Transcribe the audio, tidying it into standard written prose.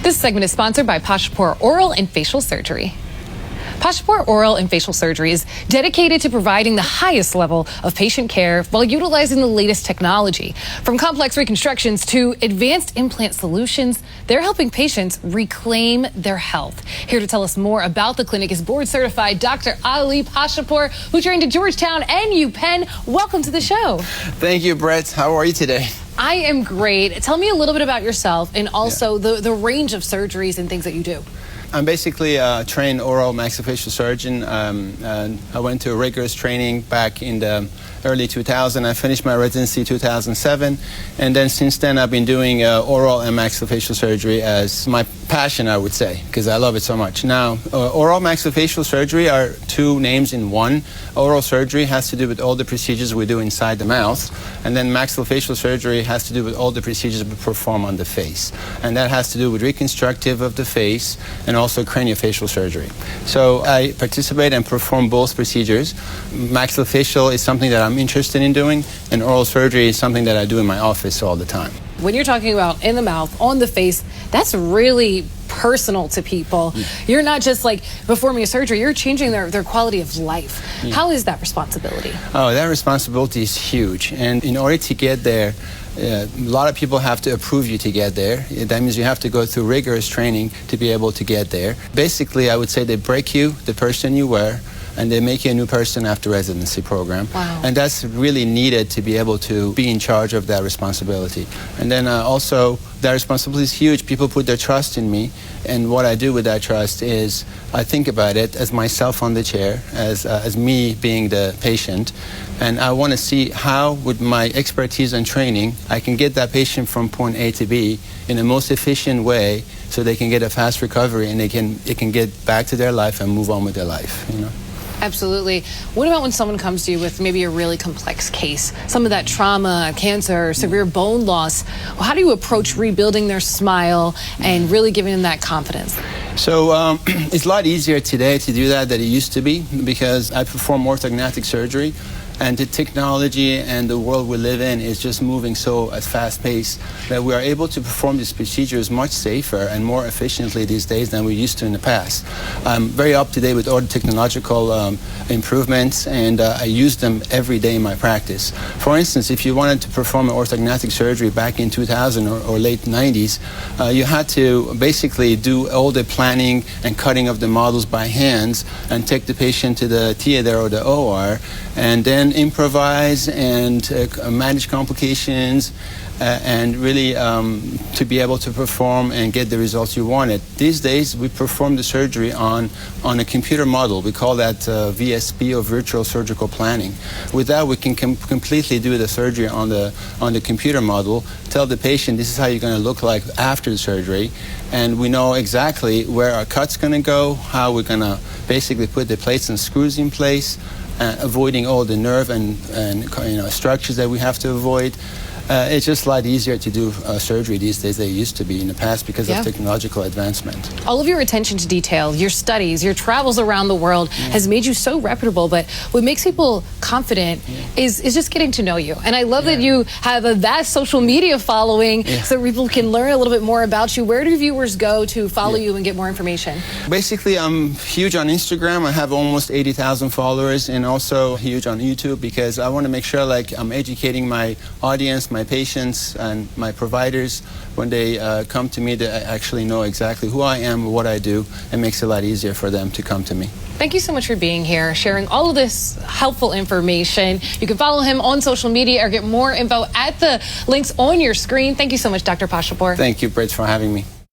This segment is sponsored by Pashapour Oral and Facial Surgery. Pashapour Oral and Facial Surgery is dedicated to providing the highest level of patient care while utilizing the latest technology. From complex reconstructions to advanced implant solutions, they're helping patients reclaim their health. Here to tell us more about the clinic is board-certified Dr. Ali Pashapour, who trained at Georgetown and UPenn. Welcome to the show. Thank you, Brett. How are you today? I am great. Tell me a little bit about yourself and also the range of surgeries and things that you do. I'm basically a trained oral maxillofacial surgeon. And I went to a rigorous training back in the early 2000s. I finished my residency 2007, and then since then I've been doing oral and maxillofacial surgery as my passion, I would say, because I love it so much. Now, oral maxillofacial surgery are two names in one. Oral surgery has to do with all the procedures we do inside the mouth, and then maxillofacial surgery has to do with all the procedures we perform on the face, and that has to do with reconstructive of the face and also craniofacial surgery. So I participate and perform both procedures. Maxillofacial is something that I'm interested in doing, and oral surgery is something that I do in my office all the time. When you're talking about in the mouth, on the face, that's really personal to people. You're not just like performing a surgery, you're changing their quality of life. How is that responsibility? Oh, that responsibility is huge. And in order to get there, a lot of people have to approve you to get there. That means you have to go through rigorous training to be able to get there. Basically, I would say they break you, the person you were, and they make you a new person after residency program. Wow. And that's really needed to be able to be in charge of that responsibility. And then also, that responsibility is huge. People put their trust in me, and what I do with that trust is I think about it as myself on the chair, as me being the patient, and I want to see how, with my expertise and training, I can get that patient from point A to B in the most efficient way so they can get a fast recovery and they can get back to their life and move on with their life, you know? Absolutely. What about when someone comes to you with maybe a really complex case, some of that trauma, cancer, severe bone loss? Well, how do you approach rebuilding their smile and really giving them that confidence? So it's a lot easier today to do that than it used to be, because I perform orthognathic surgery, and the technology and the world we live in is just moving so at fast pace that we are able to perform these procedures much safer and more efficiently these days than we used to in the past. I'm very up to date with all the technological improvements, and I use them every day in my practice. For instance, if you wanted to perform an orthognathic surgery back in 2000 or late 90s, you had to basically do all the planning and cutting of the models by hands and take the patient to the theater or the OR, and then improvise and manage complications and really to be able to perform and get the results you wanted. These days we perform the surgery on a computer model. We call that VSP, or virtual surgical planning. With that we can completely do the surgery on the computer model, tell the patient this is how you're going to look like after the surgery, and we know exactly where our cut's going to go, how we're going to basically put the plates and screws in place, avoiding all the nerve and structures that we have to avoid. It's just a lot easier to do surgery these days than it used to be in the past because of technological advancement. All of your attention to detail, your studies, your travels around the world has made you so reputable, but what makes people confident is just getting to know you. And I love that you have a vast social media following so people can learn a little bit more about you. Where do viewers go to follow you and get more information? Basically, I'm huge on Instagram. I have almost 80,000 followers, and also huge on YouTube because I want to make sure like I'm educating my audience, my patients and my providers when they come to me to actually know exactly who I am, what I do. It makes it a lot easier for them to come to me. Thank you so much for being here, sharing all of this helpful information. You can follow him on social media or get more info at the links on your screen. Thank you so much, Dr. Pashapour. Thank you, Brett, for having me.